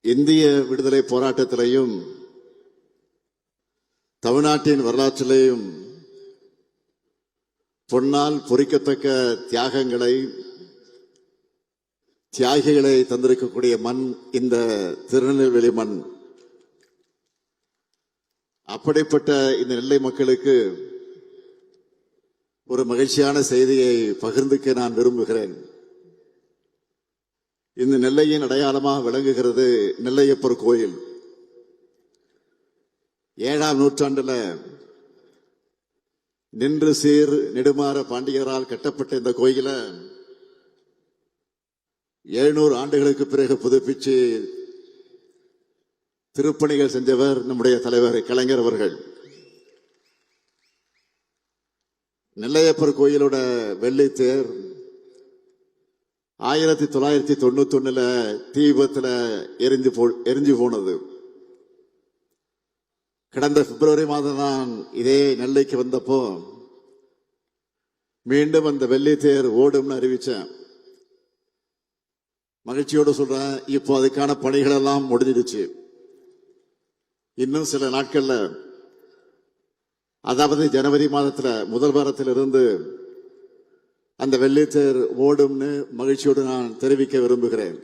இந்திய விடுதலை போராட்டத்திலையும் தமிழ்நாட்டின் வரலாற்றிலேயும் பொன்னால் பொறிக்கத்தக்க தியாகிகளை தந்திருக்கக்கூடிய மண் இந்த திருநெல்வேலி மண். அப்படிப்பட்ட இந்த நெல்லை மக்களுக்கு ஒரு மகிழ்ச்சியான செய்தியை பகிர்ந்துக்க நான் விரும்புகிறேன். இந்த நெல்லையின் அடையாளமாக விளங்குகிறது நெல்லையப்பர் கோயில். 7ஆம் நூற்றாண்டுல நின்று சீர் நெடுமாற பாண்டியரால் கட்டப்பட்ட இந்த கோயில 700 ஆண்டுகளுக்கு பிறகு புதுப்பிச்சு திருப்பணிகள் செஞ்சவர் நம்முடைய தலைவர் கலைஞர் அவர்கள். நெல்லையப்பர் கோயிலோட வெள்ளித்தேர் 1991 தீ விபத்துல எரிஞ்சு போனது. கடந்த பிப்ரவரி மாதம் தான் இதே நெல்லைக்கு வந்தப்போ மீண்டும் அந்த வெள்ளித்தேர் ஓடும்னு அறிவிச்சேன். மகிழ்ச்சியோடு சொல்றேன், இப்போ அதுக்கான பணிகள் எல்லாம் முடிஞ்சிடுச்சு. இன்னும் சில நாட்கள்ல, அதாவது ஜனவரி மாதத்துல முதல் வாரத்திலிருந்து அந்த வெள்ளித்தேர் ஓடும்னு மகிழ்ச்சியோடு நான் தெரிவிக்க விரும்புகிறேன்.